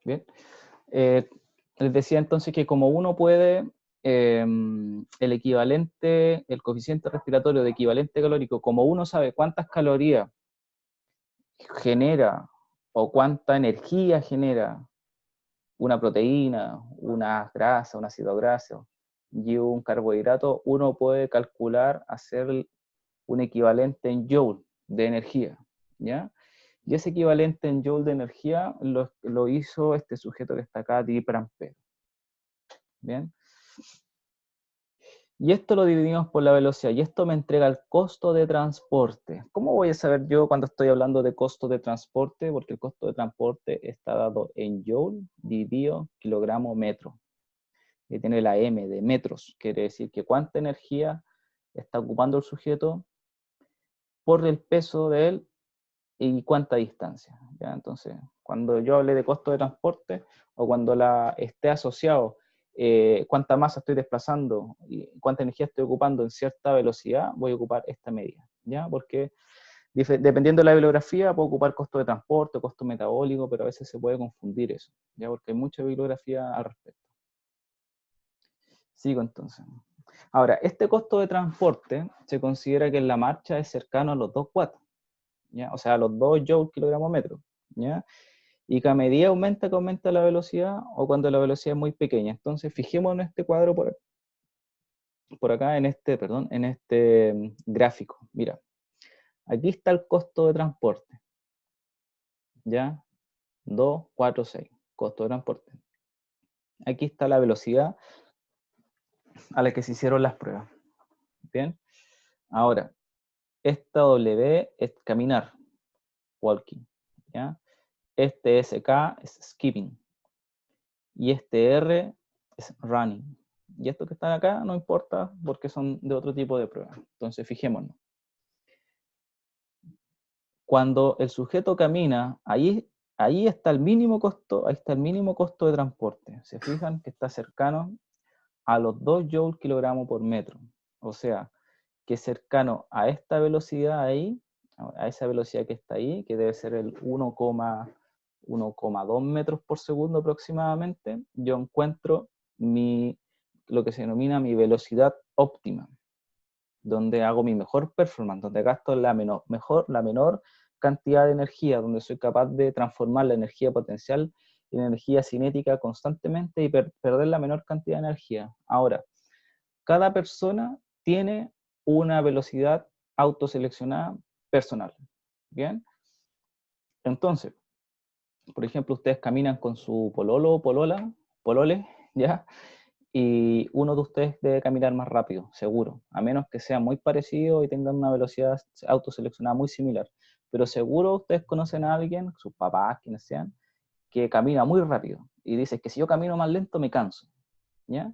Bien. Les decía entonces que como uno puede, el equivalente, el coeficiente respiratorio de equivalente calórico, como uno sabe cuántas calorías genera o cuánta energía genera una proteína, una grasa, un ácido graso y un carbohidrato, uno puede calcular, hacer un equivalente en joule de energía, ¿ya? Y ese equivalente en joule de energía lo hizo este sujeto que está acá, Dipramper, ¿bien? Y esto lo dividimos por la velocidad, y esto me entrega el costo de transporte. ¿Cómo voy a saber yo cuando estoy hablando de costo de transporte? Porque el costo de transporte está dado en joule dividido kilogramo metro. Y tiene la M de metros, quiere decir que cuánta energía está ocupando el sujeto por el peso de él y cuánta distancia, ¿ya? Entonces, cuando yo hable de costo de transporte o cuando esté asociado cuánta masa estoy desplazando y cuánta energía estoy ocupando en cierta velocidad, voy a ocupar esta medida, ¿ya? Porque dependiendo de la bibliografía, puedo ocupar costo de transporte, costo metabólico, pero a veces se puede confundir eso, ¿ya? Porque hay mucha bibliografía al respecto. Sigo entonces. Ahora, este costo de transporte se considera que en la marcha es cercano a los 2 watts, ¿ya? O sea, a los 2 joules kilogramo metro, ¿ya? Y que a medida aumenta que aumenta la velocidad o cuando la velocidad es muy pequeña. Entonces, fijémonos en este cuadro por acá, en este, perdón, en este gráfico. Mira, aquí está el costo de transporte, ¿ya? 2, 4, 6, costo de transporte. Aquí está la velocidad a la que se hicieron las pruebas, ¿bien? Ahora, esta W es caminar, walking, ¿ya? Este SK es skipping. Y este R es running. Y estos que están acá no importa porque son de otro tipo de pruebas. Entonces, fijémonos. Cuando el sujeto camina, ahí está el mínimo costo, ahí está el mínimo costo de transporte. Se fijan que está cercano a los 2 joules kilogramo por metro. O sea, que cercano a esta velocidad ahí, a esa velocidad que está ahí, que debe ser el 1,2 metros por segundo aproximadamente, yo encuentro lo que se denomina mi velocidad óptima, donde hago mi mejor performance, donde gasto la menor cantidad de energía, donde soy capaz de transformar la energía potencial en energía cinética constantemente y perder la menor cantidad de energía. Ahora, cada persona tiene una velocidad autoseleccionada personal, ¿bien? Entonces, por ejemplo, ustedes caminan con su pololo o polole, ¿ya? Y uno de ustedes debe caminar más rápido, seguro, a menos que sea muy parecido y tengan una velocidad autoseleccionada muy similar. Pero seguro ustedes conocen a alguien, sus papás, quienes sean, que camina muy rápido y dice que si yo camino más lento me canso, ¿ya?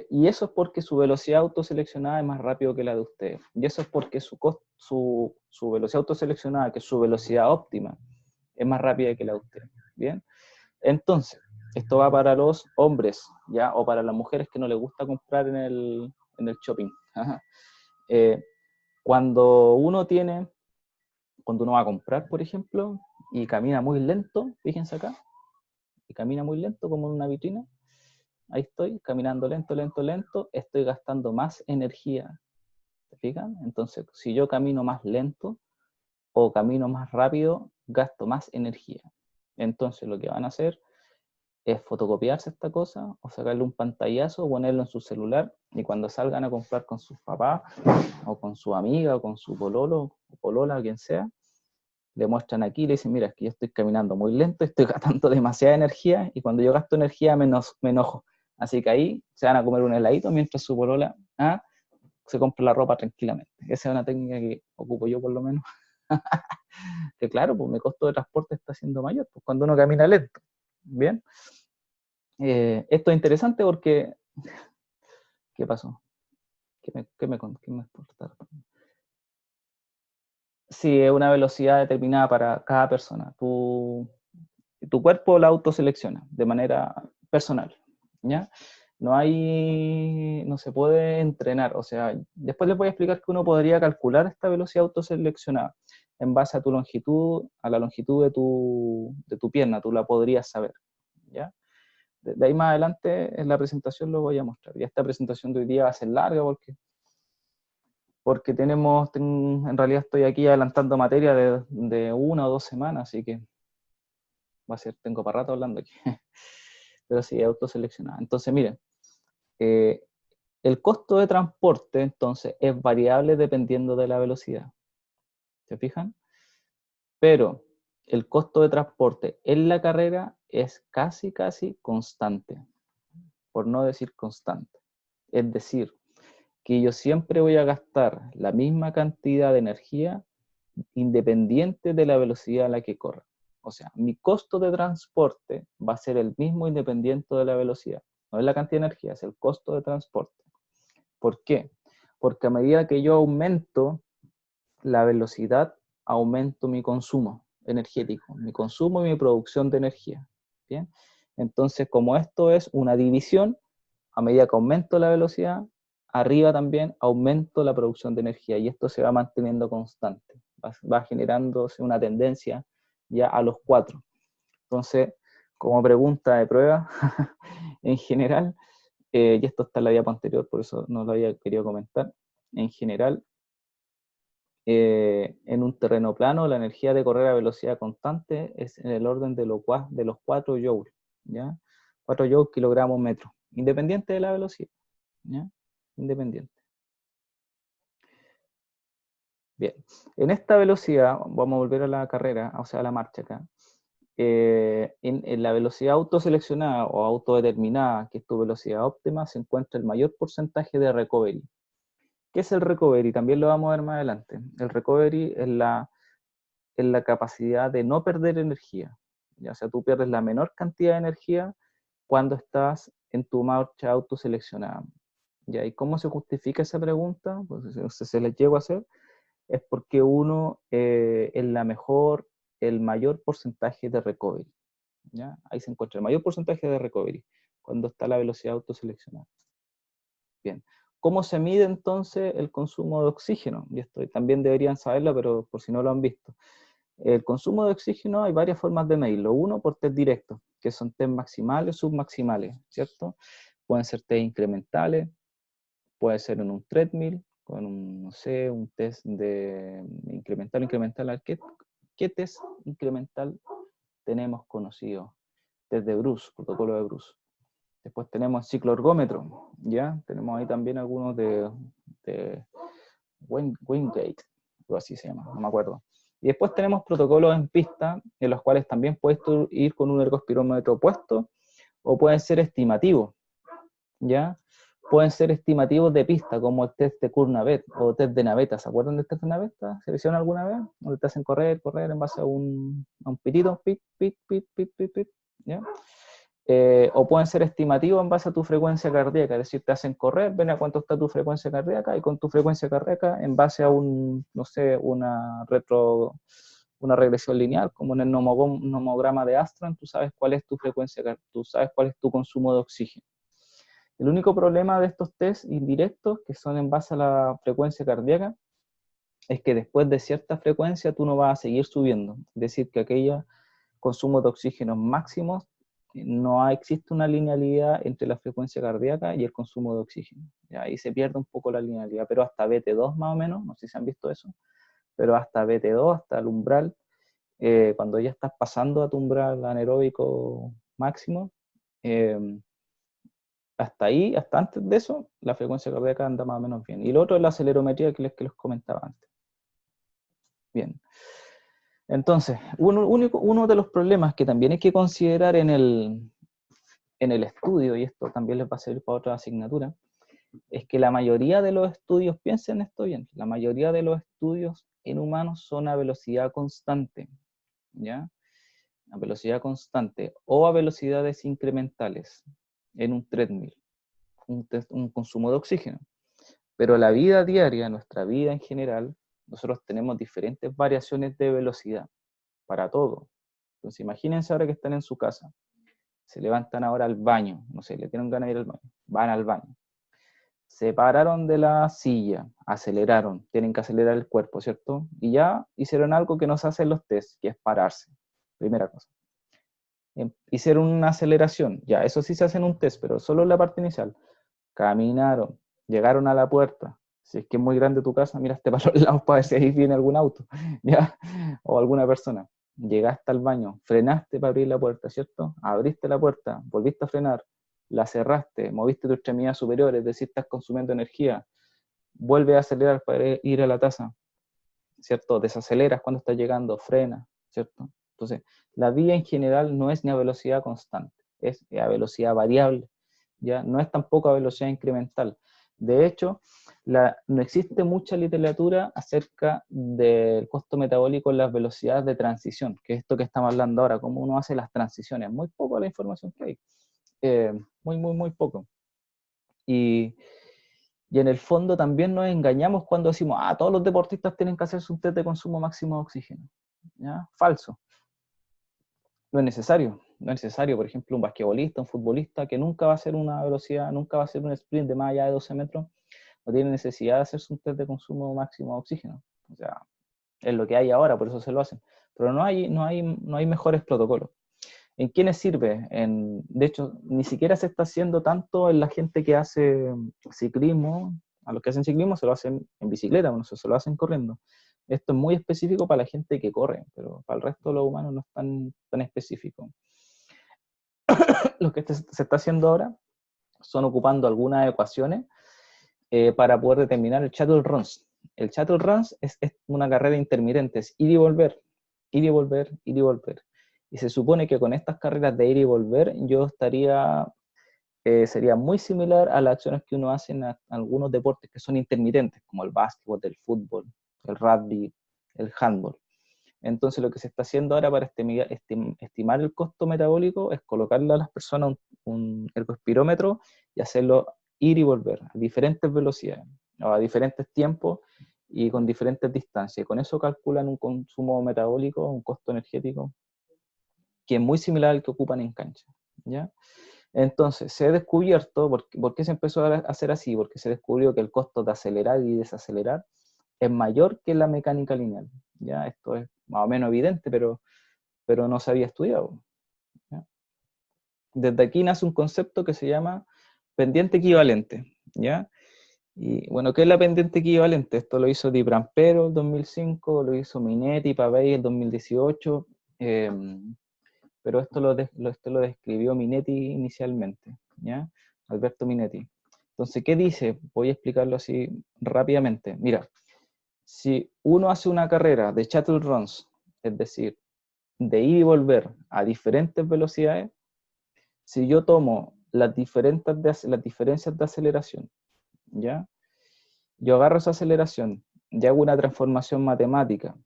Y eso es porque su velocidad autoseleccionada es más rápido que la de ustedes. Y eso es porque su velocidad autoseleccionada, que es su velocidad óptima, es más rápida que la de ustedes. ¿Bien? Entonces, esto va para los hombres, ¿ya? O para las mujeres que no les gusta comprar en el shopping. Eh, cuando uno va a comprar, por ejemplo, y camina muy lento, fíjense acá, y camina muy lento como en una vitrina, ahí estoy, caminando lento, lento, lento, estoy gastando más energía, ¿te fijan? Entonces, si yo camino más lento o camino más rápido, gasto más energía. Entonces, lo que van a hacer es fotocopiarse esta cosa o sacarle un pantallazo o ponerlo en su celular y cuando salgan a comprar con sus papás o con su amiga o con su pololo o polola o quien sea, le muestran aquí y le dicen, mira, es que yo estoy caminando muy lento, estoy gastando demasiada energía y cuando yo gasto energía me enojo. Así que ahí se van a comer un heladito mientras su polola se compra la ropa tranquilamente. Esa es una técnica que ocupo yo por lo menos. Que claro, pues mi costo de transporte está siendo mayor, pues cuando uno camina lento. Bien. Esto es interesante porque... ¿Qué pasó? ¿Qué me cortaron? Sí, es una velocidad determinada para cada persona. Tu cuerpo la autoselecciona de manera personal, ¿ya? No se puede entrenar, o sea, después les voy a explicar que uno podría calcular esta velocidad autoseleccionada, en base a tu longitud, a la longitud de tu pierna, tú la podrías saber, ¿ya? De ahí más adelante en la presentación lo voy a mostrar. Y esta presentación de hoy día va a ser larga porque en realidad estoy aquí adelantando materia de 1 o 2 semanas, así que tengo para rato hablando aquí. Pero sí, autoseleccionada. Entonces, miren, el costo de transporte, entonces, es variable dependiendo de la velocidad. ¿Se fijan? Pero el costo de transporte en la carrera es casi constante, por no decir constante. Es decir, que yo siempre voy a gastar la misma cantidad de energía independiente de la velocidad a la que corra. O sea, mi costo de transporte va a ser el mismo independiente de la velocidad. No es la cantidad de energía, es el costo de transporte. ¿Por qué? Porque a medida que yo aumento la velocidad, aumento mi consumo energético, mi consumo y mi producción de energía. ¿Bien? Entonces, como esto es una división, a medida que aumento la velocidad, arriba también aumento la producción de energía y esto se va manteniendo constante. Va generándose una tendencia ya a los 4. Entonces, como pregunta de prueba, en general, y esto está en la diapo anterior, por eso no lo había querido comentar, en general, en un terreno plano, la energía de correr a velocidad constante es en el orden de los 4 joules, ¿ya? 4 joules kilogramos metro, independiente de la velocidad, ¿ya? Independiente. Bien, en esta velocidad, vamos a volver a la carrera, o sea, a la marcha acá, en la velocidad autoseleccionada o autodeterminada, que es tu velocidad óptima, se encuentra el mayor porcentaje de recovery. ¿Qué es el recovery? También lo vamos a ver más adelante. El recovery es la capacidad de no perder energía. ¿Ya? O sea, tú pierdes la menor cantidad de energía cuando estás en tu marcha autoseleccionada. ¿Ya? ¿Y cómo se justifica esa pregunta? Pues se les llego a hacer. Es porque uno es el mayor porcentaje de recovery. ¿Ya? Ahí se encuentra el mayor porcentaje de recovery cuando está la velocidad autoseleccionada. Bien. ¿Cómo se mide entonces el consumo de oxígeno? Y esto también deberían saberlo, pero por si no lo han visto. El consumo de oxígeno hay varias formas de medirlo. Uno por test directo, que son test maximales, submaximales, ¿cierto? Pueden ser test incrementales, puede ser en un treadmill, con no sé, un test de incremental. ¿Qué test incremental tenemos conocido? Test de Bruce, protocolo de Bruce. Después tenemos cicloergómetro, ¿ya? Tenemos ahí también algunos de Wingate, o así se llama, no me acuerdo. Y después tenemos protocolos en pista, en los cuales también puedes ir con un ergospirómetro puesto, o pueden ser estimativos, ¿ya? Pueden ser estimativos de pista, como el test de Kurt-Navet, o test de naveta. ¿Se acuerdan del test de naveta? ¿Se hicieron alguna vez? Donde te hacen correr en base a un pitito, pit, pit, pit, pit, pit, pit, ¿ya? O pueden ser estimativos en base a tu frecuencia cardíaca, es decir, te hacen correr, ven a cuánto está tu frecuencia cardíaca, y con tu frecuencia cardíaca, en base a no sé, una regresión lineal, como en el nomograma de Astron, tú sabes cuál es tu frecuencia cardíaca, tú sabes cuál es tu consumo de oxígeno. El único problema de estos test indirectos, que son en base a la frecuencia cardíaca, es que después de cierta frecuencia tú no vas a seguir subiendo, es decir, que aquellos consumos de oxígeno máximos no existe una linealidad entre la frecuencia cardíaca y el consumo de oxígeno. ¿Ya? Ahí se pierde un poco la linealidad, pero hasta BT2 más o menos, no sé si han visto eso, pero hasta BT2, hasta el umbral, cuando ya estás pasando a tu umbral anaeróbico máximo, hasta ahí, hasta antes de eso, la frecuencia cardíaca anda más o menos bien. Y lo otro es la acelerometría que les comentaba antes. Bien. Entonces, uno de los problemas que también hay que considerar en el estudio, y esto también les va a servir para otra asignatura, es que la mayoría de los estudios, piensen esto bien, la mayoría de los estudios en humanos son a velocidad constante, ¿ya? A velocidad constante o a velocidades incrementales en un treadmill, un consumo de oxígeno. Pero la vida diaria, nuestra vida en general, nosotros tenemos diferentes variaciones de velocidad para todo. Entonces imagínense ahora que están en su casa, se levantan ahora al baño, no sé, le tienen ganas de ir al baño, van al baño. se pararon de la silla, aceleraron, tienen que acelerar el cuerpo, ¿cierto? Y ya hicieron algo que nos hacen los test, que es pararse, primera cosa. Hicieron una aceleración, ya, eso sí se hace en un test, pero solo en la parte inicial. Caminaron, llegaron a la puerta. Si es que es muy grande tu casa, miraste para los lados para ver si ahí viene algún auto, ¿ya? O alguna persona. Llegaste al baño, frenaste para abrir la puerta, ¿cierto? Abriste la puerta, volviste a frenar, la cerraste, moviste tu extremidad superior, es decir, estás consumiendo energía, vuelve a acelerar para ir a la taza, ¿cierto? Desaceleras cuando estás llegando, frena, ¿cierto? Entonces, la vía en general no es ni a velocidad constante, es a velocidad variable, ¿ya? No es tampoco a velocidad incremental. De hecho, no existe mucha literatura acerca del costo metabólico en las velocidades de transición, que es esto que estamos hablando ahora, cómo uno hace las transiciones. Muy poco la información que hay, muy poco. Y en el fondo también nos engañamos cuando decimos, todos los deportistas tienen que hacerse un test de consumo máximo de oxígeno. ¿Ya? Falso. No es necesario. No es necesario, por ejemplo, un basquetbolista, un futbolista que nunca va a hacer una velocidad, nunca va a hacer un sprint de más allá de 12 metros, no tiene necesidad de hacerse un test de consumo máximo de oxígeno. O sea, es lo que hay ahora, por eso se lo hacen. Pero no hay mejores protocolos. ¿En quiénes sirve? De hecho, ni siquiera se está haciendo tanto en la gente que hace ciclismo. A los que hacen ciclismo se lo hacen en bicicleta, bueno, se lo hacen corriendo. Esto es muy específico para la gente que corre, pero para el resto de los humanos no es tan específico. Lo que se está haciendo ahora son ocupando algunas ecuaciones para poder determinar el shuttle runs. El shuttle runs es una carrera intermitente, es ir y volver, ir y volver, ir y volver. Y se supone que con estas carreras de ir y volver yo sería muy similar a las acciones que uno hace en algunos deportes que son intermitentes, como el básquetbol, el fútbol, el rugby, el handball. Entonces lo que se está haciendo ahora para estimar el costo metabólico es colocarle a las personas un ergospirómetro y hacerlo ir y volver a diferentes velocidades, o a diferentes tiempos y con diferentes distancias. Y con eso calculan un consumo metabólico, un costo energético, que es muy similar al que ocupan en cancha, ¿ya? Entonces, se ha descubierto, ¿por qué se empezó a hacer así? Porque se descubrió que el costo de acelerar y desacelerar es mayor que la mecánica lineal, ¿ya? Esto es más o menos evidente, pero no se había estudiado, ¿ya? Desde aquí nace un concepto que se llama pendiente equivalente, ¿ya? Y bueno, ¿qué es la pendiente equivalente? Esto lo hizo Di Brampero en 2005, lo hizo Minetti y Pavei en 2018, pero esto lo describió Minetti inicialmente, ¿ya? Alberto Minetti. Entonces, ¿qué dice? Voy a explicarlo así rápidamente. Mira, si uno hace una carrera de shuttle runs, es decir, de ir y volver a diferentes velocidades, si yo tomo las diferencias de aceleración, ¿ya? Yo agarro esa aceleración y hago una transformación matemática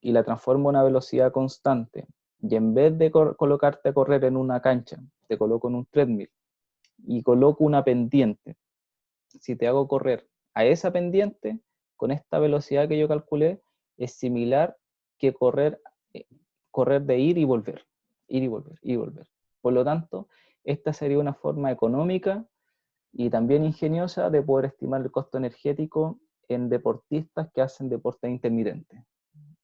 y la transformo a una velocidad constante, y en vez de colocarte a correr en una cancha, te coloco en un treadmill y coloco una pendiente. Si te hago correr a esa pendiente, con esta velocidad que yo calculé, es similar que correr de ir y volver, ir y volver, ir y volver. Por lo tanto, esta sería una forma económica y también ingeniosa de poder estimar el costo energético en deportistas que hacen deporte intermitente.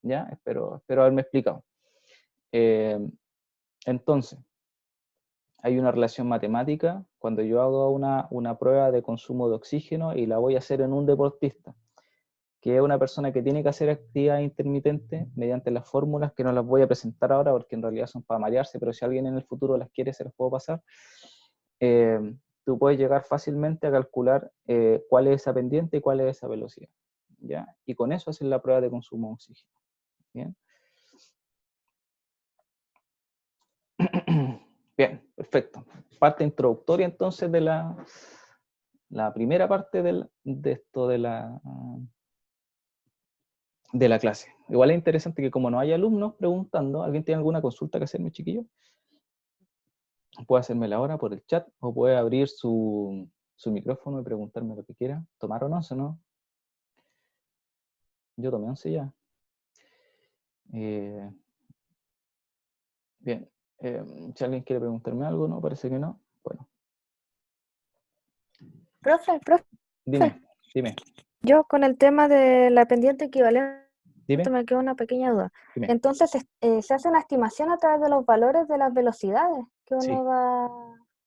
¿Ya? Espero haberme explicado. Entonces, hay una relación matemática cuando yo hago una prueba de consumo de oxígeno y la voy a hacer en un deportista, que es una persona que tiene que hacer actividad intermitente mediante las fórmulas que no las voy a presentar ahora porque en realidad son para marearse, pero si alguien en el futuro las quiere se las puedo pasar. Tú puedes llegar fácilmente a calcular cuál es esa pendiente y cuál es esa velocidad, ¿ya? Y con eso haces la prueba de consumo de oxígeno, ¿bien? Bien, perfecto. Parte introductoria entonces de la primera parte de esto de la clase. Igual es interesante que como no hay alumnos preguntando, ¿alguien tiene alguna consulta que hacerme, chiquillo? Puede hacérmela ahora por el chat o puede abrir su micrófono y preguntarme lo que quiera. ¿Tomaron once, no? Yo tomé 11 ya. Eh, bien. Si alguien quiere preguntarme algo, ¿no? Parece que no. Bueno. Profe. Dime, dime, Yo con el tema de la pendiente equivalente dime, me queda una pequeña duda. dime. Entonces, se hace una estimación a través de los valores de las velocidades que uno Sí, va,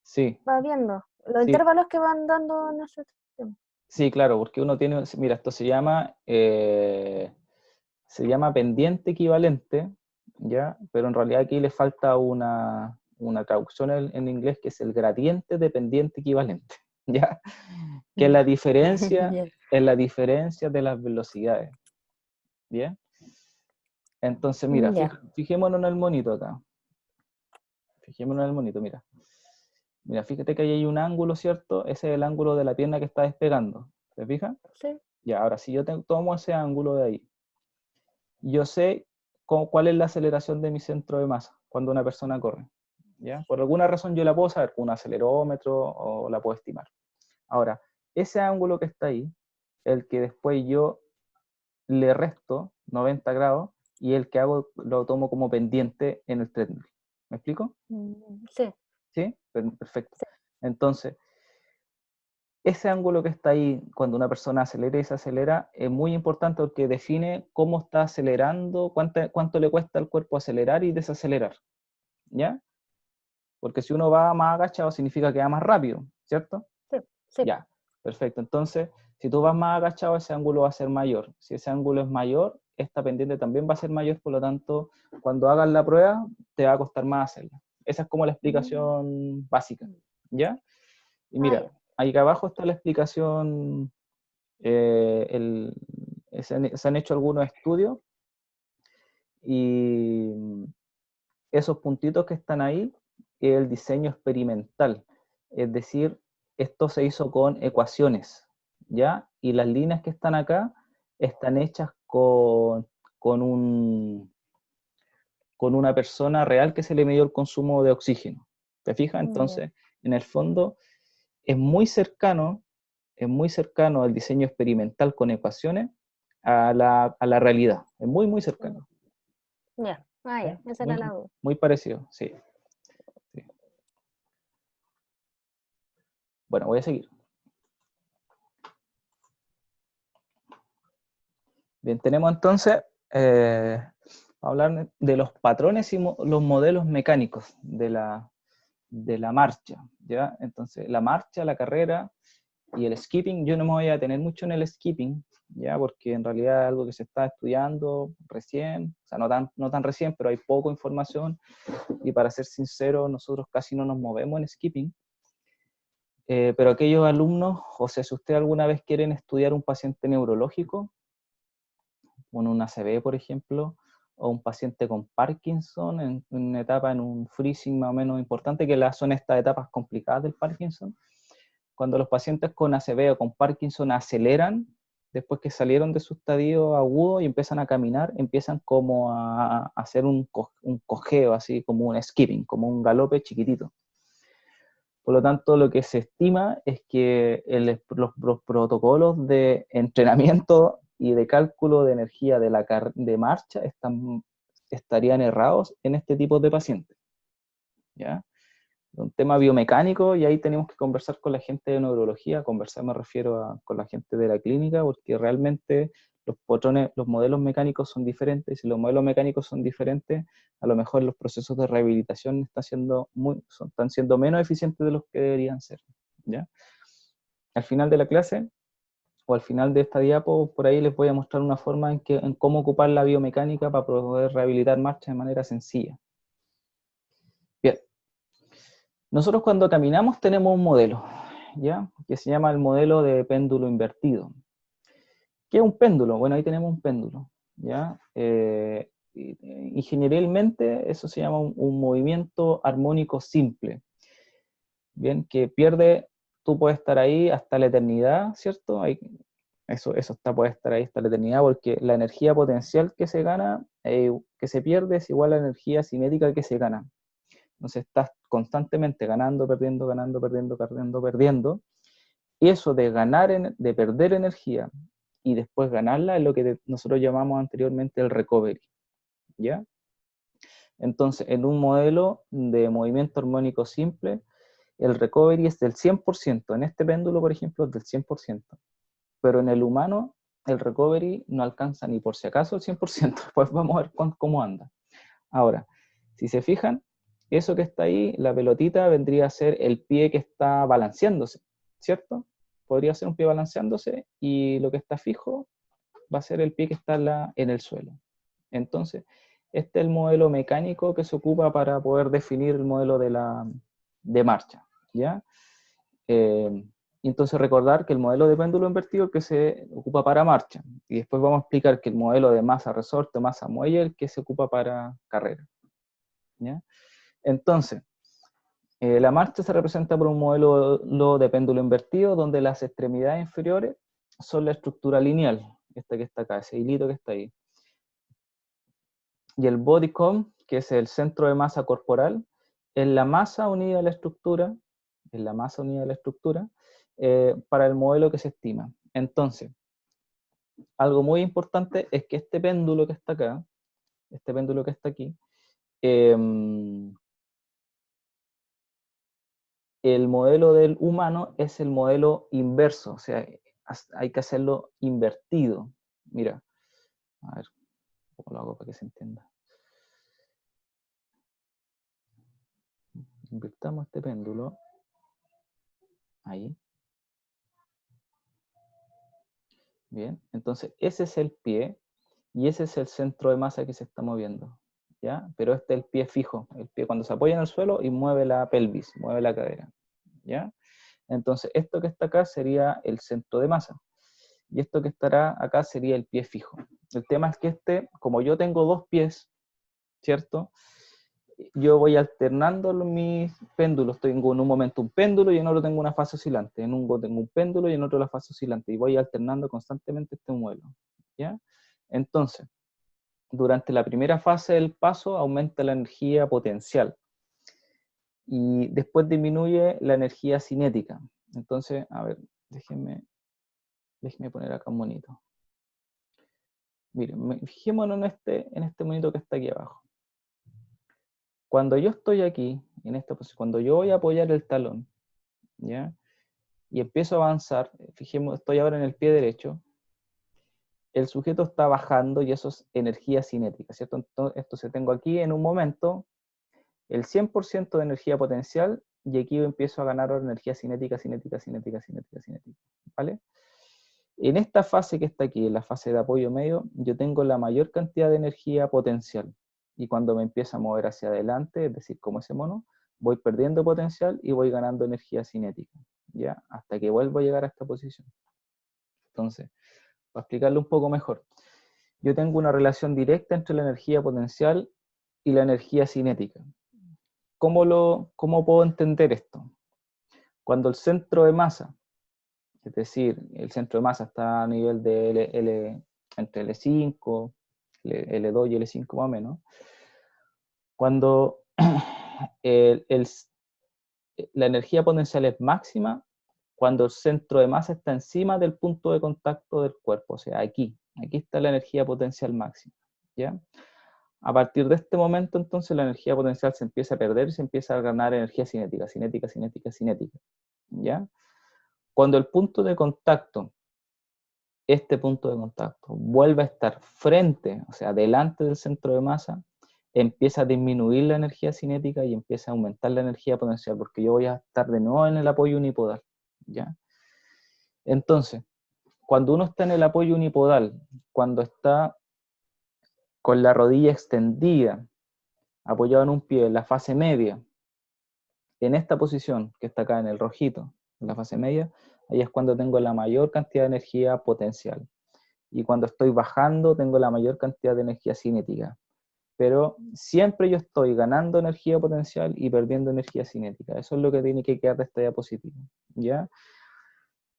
sí, va viendo, los sí, intervalos que van dando en ese sistema. sí, claro, porque uno tiene, mira, esto se llama pendiente equivalente, ¿ya? Pero en realidad aquí le falta una traducción en inglés que es el gradiente de pendiente equivalente, ¿ya? Que es Ya. la diferencia de las velocidades, ¿bien? Entonces, mira, Ya. fijémonos en el monito acá. Fijémonos en el monito, mira. Mira, fíjate que ahí hay un ángulo, ¿cierto? Ese es el ángulo de la pierna que está despegando. ¿Te fijas? Sí. Ya, ahora, si yo tomo ese ángulo de ahí, yo sé cuál es la aceleración de mi centro de masa cuando una persona corre. ¿Ya? Por alguna razón yo la puedo saber, con un acelerómetro o la puedo estimar. Ahora, ese ángulo que está ahí, el que después yo le resto 90 grados y el que hago lo tomo como pendiente en el treadmill. ¿Me explico? Sí. ¿Sí? Perfecto. Entonces, ese ángulo que está ahí cuando una persona acelera y se acelera es muy importante porque define cómo está acelerando, cuánto le cuesta al cuerpo acelerar y desacelerar, ¿ya? Porque si uno va más agachado significa que va más rápido, ¿cierto? Sí. Sí. Ya, perfecto. Entonces, si tú vas más agachado, ese ángulo va a ser mayor. Si ese ángulo es mayor, esta pendiente también va a ser mayor, por lo tanto, cuando hagas la prueba, te va a costar más hacerla. Esa es como la explicación básica, ¿ya? Y Ah, mira, ya. ahí abajo está la explicación, se han hecho algunos estudios y esos puntitos que están ahí es el diseño experimental, es decir, esto se hizo con ecuaciones, ¿ya? Y las líneas que están acá están hechas con, un, con una persona real que se le midió el consumo de oxígeno. ¿Te fijas? Ya. Entonces, en el fondo, es es muy cercano al diseño experimental con ecuaciones a la realidad. Es muy, muy cercano. Ya. Ah, ¿Sí? ya. Esa era Muy, la duda. muy parecido, sí, sí. Bueno, voy a seguir. Bien, tenemos entonces, hablar de los patrones y los modelos mecánicos de la marcha, ¿ya? Entonces, la marcha, la carrera y el skipping, yo no me voy a detener mucho en el skipping, ¿ya? Porque en realidad es algo que se está estudiando recién, o sea, no tan recién, pero hay poca información y para ser sincero, nosotros casi no nos movemos en skipping. Pero aquellos alumnos, o sea, si ustedes alguna vez quieren estudiar un paciente neurológico, un ACV, por ejemplo, o un paciente con Parkinson en una etapa, en un freezing más o menos importante, que son estas etapas complicadas del Parkinson, cuando los pacientes con ACV o con Parkinson aceleran, después que salieron de su estadio agudo y empiezan a caminar, empiezan como a hacer un cojeo, así como un skipping, como un galope chiquitito. Por lo tanto, lo que se estima es que los protocolos de entrenamiento y de cálculo de energía de marcha estarían errados en este tipo de pacientes, ¿ya? Un tema biomecánico y ahí tenemos que conversar con la gente de neurología, conversar me refiero con la gente de la clínica, porque realmente los modelos mecánicos son diferentes, y si los modelos mecánicos son diferentes, a lo mejor los procesos de rehabilitación están siendo menos eficientes de los que deberían ser, ¿ya? Al final de la clase, o al final de esta diapo, por ahí les voy a mostrar una forma en cómo ocupar la biomecánica para poder rehabilitar marcha de manera sencilla. Bien, nosotros cuando caminamos tenemos un modelo, ¿ya? Que se llama el modelo de péndulo invertido. ¿Qué es un péndulo? Bueno, ahí tenemos un péndulo, ¿ya? Ingenierialmente eso se llama un movimiento armónico simple, ¿bien? Que tú puedes estar ahí hasta la eternidad, ¿cierto? Puede estar ahí hasta la eternidad porque la energía potencial que se gana, que se pierde, es igual a la energía cinética que se gana. Entonces estás constantemente ganando, perdiendo, perdiendo, perdiendo. Y eso de perder energía y después ganarla es lo que nosotros llamamos anteriormente el recovery, ¿ya? Entonces, en un modelo de movimiento armónico simple, el recovery es del 100%. En este péndulo, por ejemplo, es del 100%. Pero en el humano, el recovery no alcanza ni por si acaso el 100%. Pues vamos a ver cómo anda. Ahora, si se fijan, eso que está ahí, la pelotita, vendría a ser el pie que está balanceándose, ¿cierto? Podría ser un pie balanceándose y lo que está fijo va a ser el pie que está en el suelo. Entonces, este es el modelo mecánico que se ocupa para poder definir el modelo de marcha, ¿ya? Entonces recordar que el modelo de péndulo invertido es el que se ocupa para marcha, y después vamos a explicar que el modelo de masa resorte, masa muelle, es el que se ocupa para carrera, ¿ya? Entonces, la marcha se representa por un modelo de péndulo invertido donde las extremidades inferiores son la estructura lineal, esta que está acá, ese hilito que está ahí. Y el body comp, que es el centro de masa corporal, es la masa unida a la estructura, para el modelo que se estima. Entonces, algo muy importante es que este péndulo que está acá, este péndulo que está aquí, el modelo del humano es el modelo inverso, o sea, hay que hacerlo invertido. Mira, a ver, ¿cómo lo hago para que se entienda? Invertamos este péndulo, ahí. Bien, entonces ese es el pie y ese es el centro de masa que se está moviendo, ¿ya? Pero este es el pie fijo, el pie cuando se apoya en el suelo y mueve la pelvis, mueve la cadera, ¿ya? Entonces esto que está acá sería el centro de masa y esto que estará acá sería el pie fijo. El tema es que como yo tengo dos pies, ¿cierto? Yo voy alternando mis péndulos, tengo en un momento un péndulo y en otro tengo una fase oscilante, en un tengo un péndulo y en otro la fase oscilante, y voy alternando constantemente este modelo, ¿ya? Entonces, durante la primera fase del paso aumenta la energía potencial, y después disminuye la energía cinética. Entonces, a ver, déjenme poner acá un monito. Miren, fijémonos en este monito que está aquí abajo. Cuando yo estoy aquí, en esta posición, cuando yo voy a apoyar el talón, ¿ya? Y empiezo a avanzar, fijemos, estoy ahora en el pie derecho, el sujeto está bajando y eso es energía cinética, ¿cierto? Entonces tengo aquí en un momento el 100% de energía potencial y aquí yo empiezo a ganar ahora energía cinética, ¿vale? En esta fase que está aquí, en la fase de apoyo medio, yo tengo la mayor cantidad de energía potencial. Y cuando me empiezo a mover hacia adelante, es decir, como ese mono, voy perdiendo potencial y voy ganando energía cinética, ¿ya? Hasta que vuelvo a llegar a esta posición. Entonces, para explicarlo un poco mejor, yo tengo una relación directa entre la energía potencial y la energía cinética. ¿Cómo puedo entender esto? Cuando el centro de masa, es decir, el centro de masa está a nivel de entre L5, L2 y L5 más o menos. Cuando la energía potencial es máxima, cuando el centro de masa está encima del punto de contacto del cuerpo, o sea, aquí está la energía potencial máxima, ¿ya? A partir de este momento, entonces, la energía potencial se empieza a perder y se empieza a ganar energía cinética, ¿ya? Cuando el punto de contacto, este punto de contacto, vuelve a estar frente, o sea, delante del centro de masa, empieza a disminuir la energía cinética y empieza a aumentar la energía potencial, porque yo voy a estar de nuevo en el apoyo unipodal, ¿ya? Entonces, cuando uno está en el apoyo unipodal, cuando está con la rodilla extendida, apoyado en un pie, en la fase media, en esta posición que está acá en el rojito, en la fase media, ahí es cuando tengo la mayor cantidad de energía potencial. Y cuando estoy bajando, tengo la mayor cantidad de energía cinética. Pero siempre yo estoy ganando energía potencial y perdiendo energía cinética. Eso es lo que tiene que quedar de esta diapositiva, ¿ya?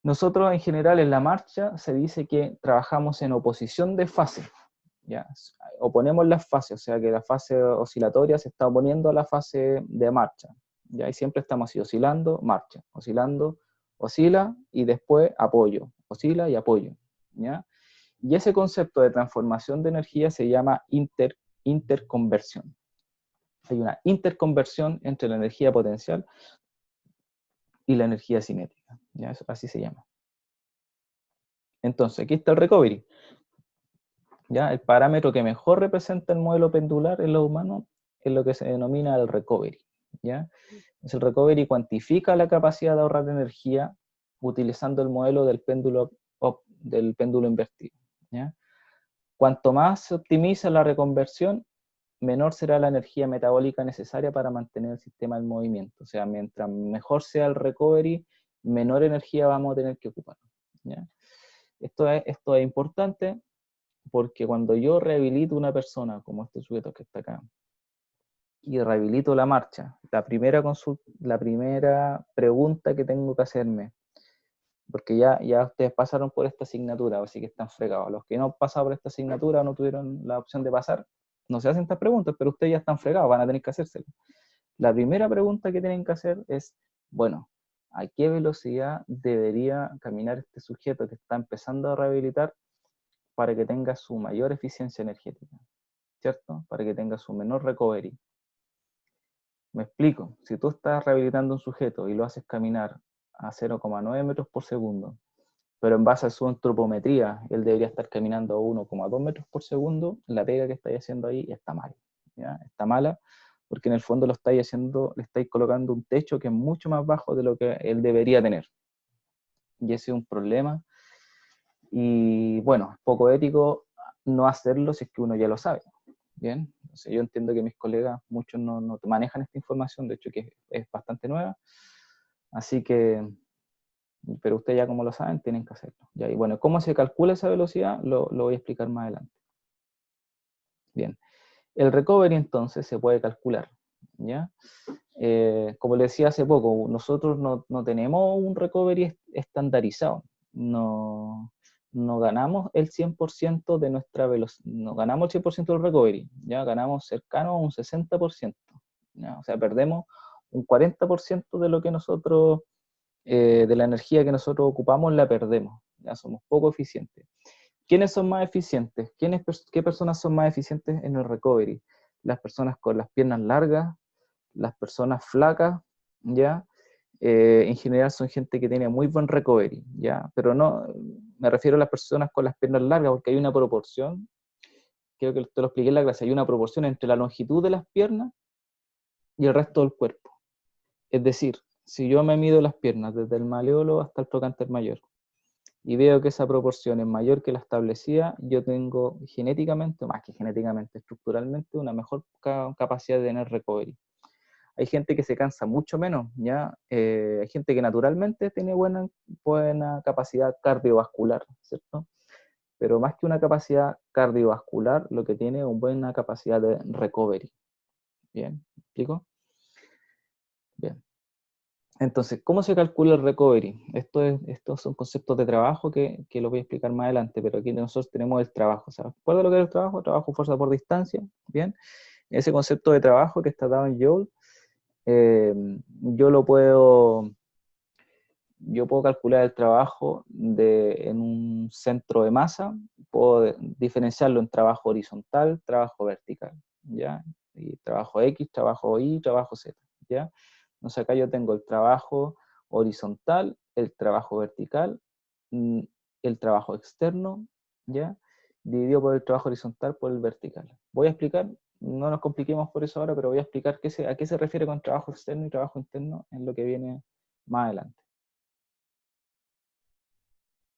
Nosotros en general en la marcha se dice que trabajamos en oposición de fase, ¿ya? Oponemos las fases, o sea que la fase oscilatoria se está oponiendo a la fase de marcha, ¿ya? Y siempre estamos así, oscilando, marcha, oscilando, oscila y después apoyo, oscila y apoyo, ¿ya? Y ese concepto de transformación de energía se llama interconversión. Hay una interconversión entre la energía potencial y la energía cinética. ¿Ya? Así se llama. Entonces, aquí está el recovery. ¿Ya? El parámetro que mejor representa el modelo pendular en los humanos es lo que se denomina el recovery. ¿Ya? Es el recovery cuantifica la capacidad de ahorrar energía utilizando el modelo del péndulo invertido. ¿Ya? Cuanto más se optimiza la reconversión, menor será la energía metabólica necesaria para mantener el sistema en movimiento. O sea, mientras mejor sea el recovery, menor energía vamos a tener que ocupar. ¿Ya? Esto es importante porque cuando yo rehabilito una persona, como este sujeto que está acá, y rehabilito la marcha, la primera pregunta que tengo que hacerme, porque ya ustedes pasaron por esta asignatura, así que están fregados. Los que no han pasado por esta asignatura o no tuvieron la opción de pasar, no se hacen estas preguntas, pero ustedes ya están fregados, van a tener que hacérselo. La primera pregunta que tienen que hacer es, bueno, ¿a qué velocidad debería caminar este sujeto que está empezando a rehabilitar para que tenga su mayor eficiencia energética? ¿Cierto? Para que tenga su menor recovery. Me explico, si tú estás rehabilitando un sujeto y lo haces caminar a 0,9 metros por segundo, pero en base a su antropometría, él debería estar caminando a 1,2 metros por segundo, la pega que estáis haciendo ahí está mal, ¿ya? Está mala, porque en el fondo lo estáis haciendo, le estáis colocando un techo que es mucho más bajo de lo que él debería tener. Y ese es un problema. Y bueno, es poco ético no hacerlo si es que uno ya lo sabe. Bien, entonces yo entiendo que mis colegas, muchos no manejan esta información, de hecho que es bastante nueva, así que, pero ustedes ya como lo saben, tienen que hacerlo. ¿Ya? Y bueno, ¿cómo se calcula esa velocidad? Lo voy a explicar más adelante. Bien, el recovery entonces se puede calcular, ¿ya? Como les decía hace poco, nosotros no tenemos un recovery estandarizado, no ganamos el 100% de nuestra velocidad, no ganamos el 100% del recovery, ya ganamos cercano a un 60%, ¿ya? O sea, perdemos un 40% de lo que nosotros, de la energía que nosotros ocupamos la perdemos, ya somos poco eficientes. ¿Quiénes son más eficientes? ¿Qué personas son más eficientes en el recovery? Las personas con las piernas largas, las personas flacas, ¿ya? En general son gente que tiene muy buen recovery, ¿ya? Pero no, me refiero a las personas con las piernas largas, porque hay una proporción, creo que te lo expliqué en la clase, hay una proporción entre la longitud de las piernas y el resto del cuerpo. Es decir, si yo me mido las piernas desde el maleolo hasta el trocánter mayor, y veo que esa proporción es mayor que la establecida, yo tengo genéticamente, más que genéticamente, estructuralmente, una mejor capacidad de tener recovery. Hay gente que se cansa mucho menos, ¿ya? Hay gente que naturalmente tiene buena capacidad cardiovascular, ¿cierto? Pero más que una capacidad cardiovascular, lo que tiene es una buena capacidad de recovery. ¿Bien? ¿Me explico? Bien. Entonces, ¿cómo se calcula el recovery? Estos son conceptos de trabajo que lo voy a explicar más adelante, pero aquí nosotros tenemos el trabajo. ¿Se acuerdan lo que es el trabajo? Trabajo fuerza por distancia. Bien. Ese concepto de trabajo que está dado en Joule, yo puedo calcular el trabajo en un centro de masa, puedo diferenciarlo en trabajo horizontal, trabajo vertical, ¿ya? Y trabajo X, trabajo Y, trabajo Z, ¿ya? Entonces acá yo tengo el trabajo horizontal, el trabajo vertical, el trabajo externo, ¿ya? Dividido por el trabajo horizontal por el vertical. Voy a explicar, no nos compliquemos por eso ahora, pero voy a explicar a qué se refiere con trabajo externo y trabajo interno en lo que viene más adelante.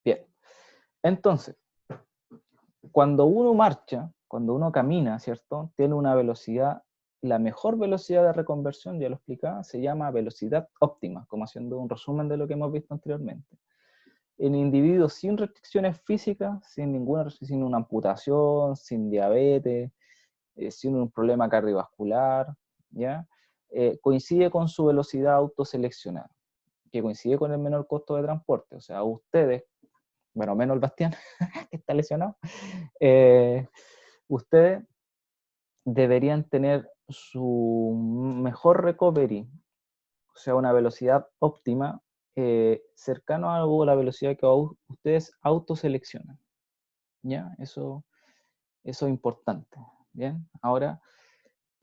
Bien, entonces, cuando uno marcha, cuando uno camina, ¿cierto? Tiene una velocidad, la mejor velocidad de reconversión, ya lo explicaba, se llama velocidad óptima, como haciendo un resumen de lo que hemos visto anteriormente. En individuos sin restricciones físicas, sin una amputación, sin diabetes, sin un problema cardiovascular, ¿ya? Coincide con su velocidad autoseleccionada, que coincide con el menor costo de transporte. O sea, ustedes, bueno, menos el Bastián, que está lesionado, ustedes deberían tener su mejor recovery, o sea, una velocidad óptima, cercano a la velocidad que ustedes autoseleccionan. ¿Ya? Eso es importante. Bien, ahora,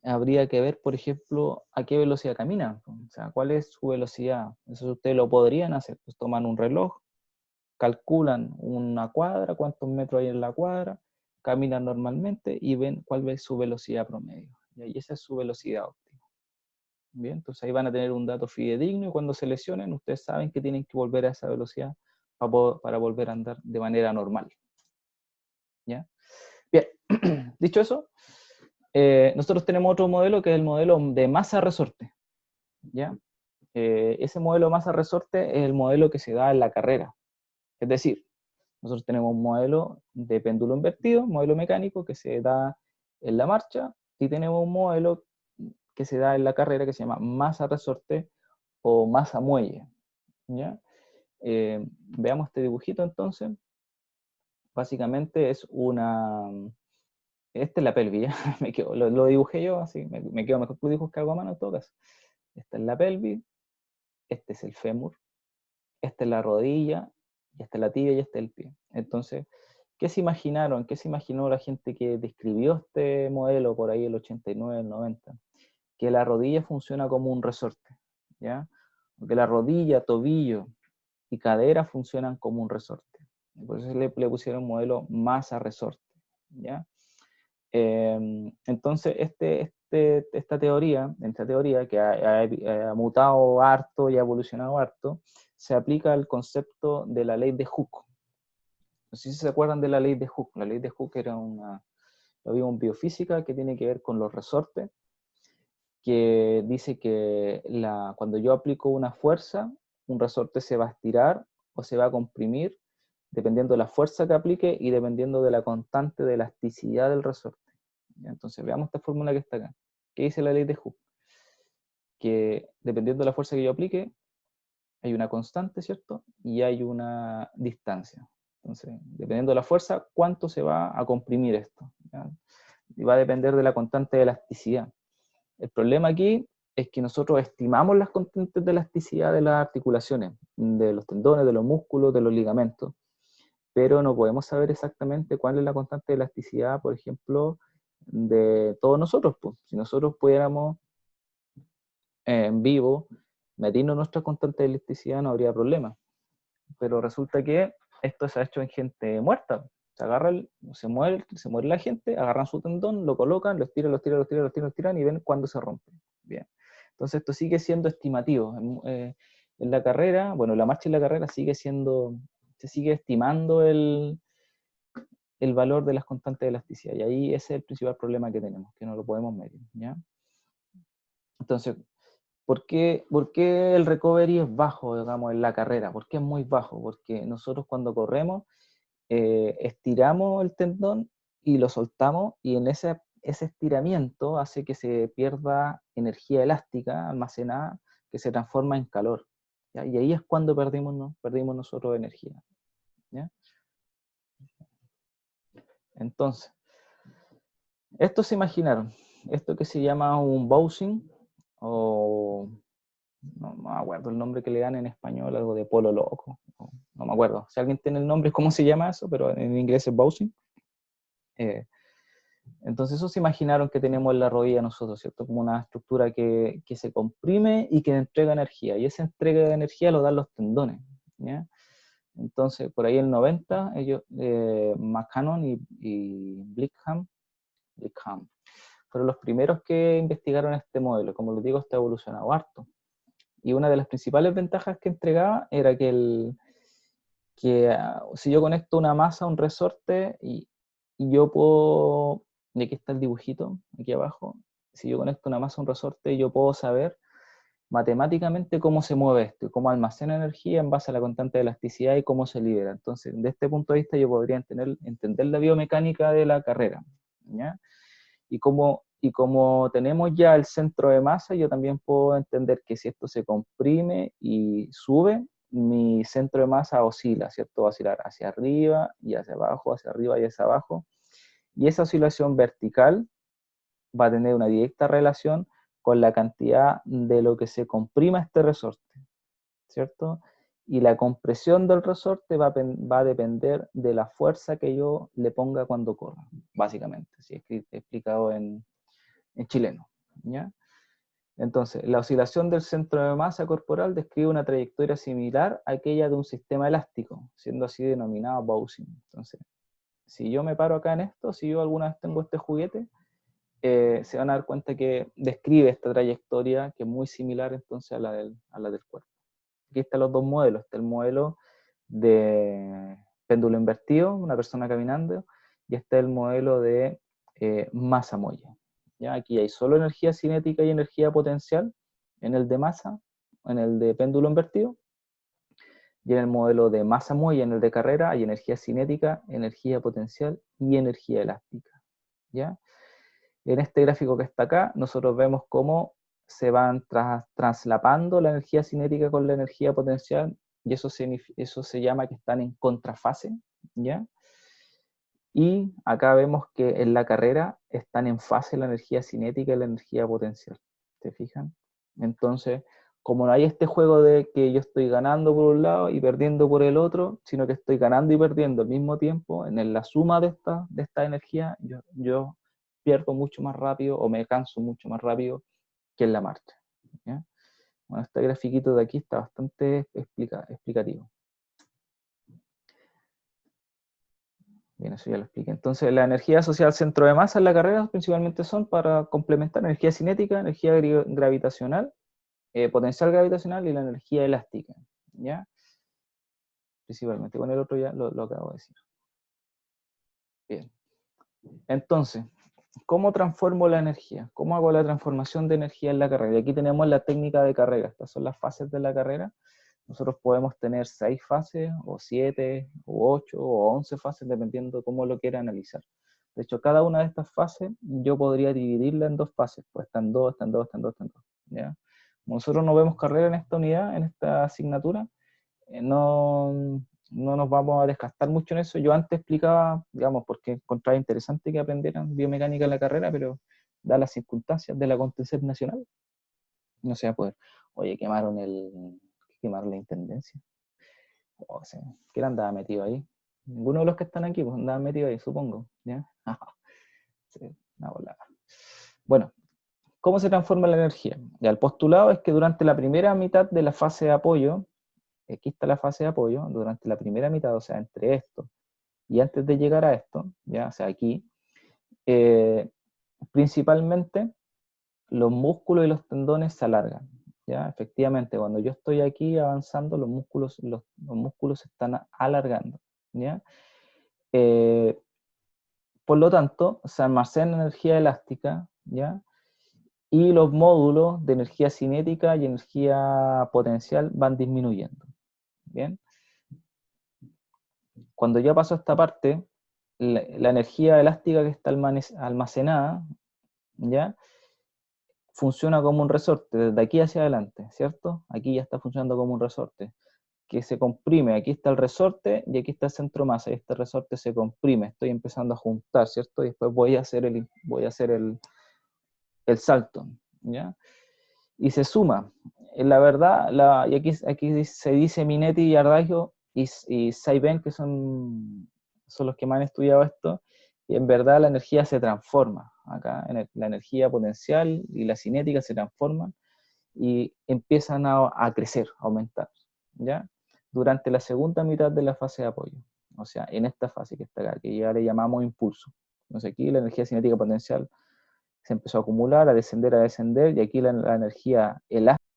habría que ver, por ejemplo, a qué velocidad caminan. O sea, cuál es su velocidad. Eso ustedes lo podrían hacer. Pues toman un reloj, calculan una cuadra, cuántos metros hay en la cuadra, caminan normalmente y ven cuál es su velocidad promedio. Y esa es su velocidad óptima. Bien, entonces ahí van a tener un dato fidedigno y cuando se lesionen, ustedes saben que tienen que volver a esa velocidad para volver a andar de manera normal. ¿Ya? Bien, dicho eso, nosotros tenemos otro modelo que es el modelo de masa-resorte. ¿Ya? Ese modelo masa-resorte es el modelo que se da en la carrera. Es decir, nosotros tenemos un modelo de péndulo invertido, modelo mecánico que se da en la marcha, y tenemos un modelo que se da en la carrera que se llama masa-resorte o masa-muelle. ¿Ya? Veamos este dibujito entonces. Básicamente es una... Esta es la pelvis, ¿ya? Lo dibujé yo, así me quedo mejor que dibujos que hago a mano en todo caso. Esta es la pelvis, este es el fémur, esta es la rodilla, y esta es la tibia y este es el pie. Entonces, ¿qué se imaginaron? ¿Qué se imaginó la gente que describió este modelo por ahí el 89, el 90? Que la rodilla funciona como un resorte, ¿ya? Que la rodilla, tobillo y cadera funcionan como un resorte. Por eso le pusieron modelo masa-resorte, ¿ya? Entonces, esta teoría que ha mutado harto y ha evolucionado harto, se aplica al concepto de la ley de Hooke. No sé si se acuerdan de la ley de Hooke. La ley de Hooke era lo vimos en biofísica, que tiene que ver con los resortes, que dice que cuando yo aplico una fuerza, un resorte se va a estirar o se va a comprimir, dependiendo de la fuerza que aplique y dependiendo de la constante de elasticidad del resorte. Entonces veamos esta fórmula que está acá. ¿Qué dice la ley de Hooke? Que dependiendo de la fuerza que yo aplique, hay una constante, ¿cierto? Y hay una distancia. Entonces, dependiendo de la fuerza, ¿cuánto se va a comprimir esto? ¿Ya? Y va a depender de la constante de elasticidad. El problema aquí es que nosotros estimamos las constantes de elasticidad de las articulaciones, de los tendones, de los músculos, de los ligamentos, pero no podemos saber exactamente cuál es la constante de elasticidad, por ejemplo, de todos nosotros. Pues. Si nosotros pudiéramos en vivo medirnos nuestra constante de elasticidad, no habría problema. Pero resulta que esto se ha hecho en gente muerta. Se muere la gente, agarran su tendón, lo colocan, lo estiran y ven cuándo se rompe. Bien. Entonces esto sigue siendo estimativo. En la carrera, bueno, la marcha y la carrera se sigue estimando el valor de las constantes de elasticidad. Y ahí ese es el principal problema que tenemos, que no lo podemos medir. ¿Ya? Entonces, ¿por qué el recovery es bajo, digamos, en la carrera? ¿Por qué es muy bajo? Porque nosotros cuando corremos estiramos el tendón y lo soltamos y en ese estiramiento hace que se pierda energía elástica almacenada que se transforma en calor. ¿Ya? Y ahí es cuando perdimos nosotros energía. ¿Ya? Entonces, esto se imaginaron, esto que se llama un bouncing o no me acuerdo el nombre que le dan en español, algo de polo loco, no me acuerdo. Si alguien tiene el nombre, ¿cómo se llama eso? Pero en inglés es bouncing. Entonces eso se imaginaron que tenemos en la rodilla nosotros, ¿cierto? Como una estructura que se comprime y que entrega energía. Y esa entrega de energía lo dan los tendones, ¿ya? Entonces, por ahí en el 90, ellos, McCannon y Blickham fueron los primeros que investigaron este modelo. Como les digo, está evolucionado harto. Y una de las principales ventajas que entregaba era que si yo conecto una masa a un resorte y yo puedo, y aquí está el dibujito, aquí abajo, si yo conecto una masa a un resorte, yo puedo saber matemáticamente cómo se mueve esto, y cómo almacena energía en base a la constante de elasticidad y cómo se libera. Entonces, de este punto de vista, yo podría entender la biomecánica de la carrera, ¿ya? Y como tenemos ya el centro de masa, yo también puedo entender que si esto se comprime y sube, mi centro de masa oscila, ¿cierto? Va a oscilar hacia arriba y hacia abajo, hacia arriba y hacia abajo. Y esa oscilación vertical va a tener una directa relación con la cantidad de lo que se comprima este resorte, ¿cierto? Y la compresión del resorte va a depender de la fuerza que yo le ponga cuando corra, básicamente, si es explicado en chileno. ¿ya? Entonces, la oscilación del centro de masa corporal describe una trayectoria similar a aquella de un sistema elástico, siendo así denominado Bouncing. Entonces, si yo me paro acá en esto, si yo alguna vez tengo este juguete, se van a dar cuenta que describe esta trayectoria que es muy similar entonces a la del cuerpo. Aquí están los dos modelos. Está el modelo de péndulo invertido, una persona caminando, y está el modelo de masa molla. ¿Ya? Aquí hay solo energía cinética y energía potencial en el de masa, en el de péndulo invertido, y en el modelo de masa molla, en el de carrera, hay energía cinética, energía potencial y energía elástica. ¿Ya? En este gráfico que está acá, nosotros vemos cómo se van traslapando la energía cinética con la energía potencial, y eso se llama que están en contrafase, ¿ya? Y acá vemos que en la carrera están en fase la energía cinética y la energía potencial, ¿se fijan? Entonces, como no hay este juego de que yo estoy ganando por un lado y perdiendo por el otro, sino que estoy ganando y perdiendo al mismo tiempo, en la suma de esta energía, yo pierdo mucho más rápido o me canso mucho más rápido que en la marcha, ¿ya? Bueno, este grafiquito de aquí está bastante explicativo. Bien, eso ya lo expliqué. Entonces, la energía asociada al centro de masa en la carrera principalmente son para complementar energía cinética, energía gravitacional, potencial gravitacional y la energía elástica, ¿ya? Principalmente. Con el otro ya lo acabo de decir. Bien. Entonces, ¿cómo transformo la energía? ¿Cómo hago la transformación de energía en la carrera? Y aquí tenemos la técnica de carrera. Estas son las fases de la carrera. Nosotros podemos tener 6 fases, o 7, o 8, o 11 fases, dependiendo cómo lo quiera analizar. De hecho, cada una de estas fases, yo podría dividirla en 2 fases. Pues están 2, están 2, están 2, están 2. ¿Ya? Como nosotros no vemos carrera en esta unidad, en esta asignatura, no nos vamos a desgastar mucho en eso. Yo antes explicaba, digamos, porque encontraba interesante que aprendieran biomecánica en la carrera, pero dadas las circunstancias del acontecer nacional, no se va a poder. Oye, quemaron la intendencia. O sea, ¿quién andaba metido ahí? Ninguno de los que están aquí, pues andaba metido ahí, supongo. ¿Ya? Sí, una volada. Bueno, ¿cómo se transforma la energía? Ya, el postulado es que durante la primera mitad de la fase de apoyo, aquí está la fase de apoyo, durante la primera mitad, o sea, entre esto y antes de llegar a esto, ya, o sea, aquí, principalmente los músculos y los tendones se alargan, ya, efectivamente, cuando yo estoy aquí avanzando, los músculos se están alargando, ya. Por lo tanto, se almacena energía elástica, ya, y los módulos de energía cinética y energía potencial van disminuyendo, bien. Cuando ya pasó esta parte, la energía elástica que está almacenada, ¿ya? Funciona como un resorte, desde aquí hacia adelante, ¿cierto? Aquí ya está funcionando como un resorte, que se comprime, aquí está el resorte y aquí está el centro masa, y este resorte se comprime, estoy empezando a juntar, ¿cierto? Y después voy a hacer el salto, ¿ya? Y se suma. La verdad, y aquí se dice Minetti y Ardagio y Saiben, que son los que más han estudiado esto, y en verdad la energía se transforma. Acá la energía potencial y la cinética se transforman y empiezan a crecer, a aumentar, ¿ya? Durante la segunda mitad de la fase de apoyo. O sea, en esta fase que está acá, que ya le llamamos impulso. Entonces aquí la energía cinética potencial se empezó a acumular, a descender, y aquí la energía elástica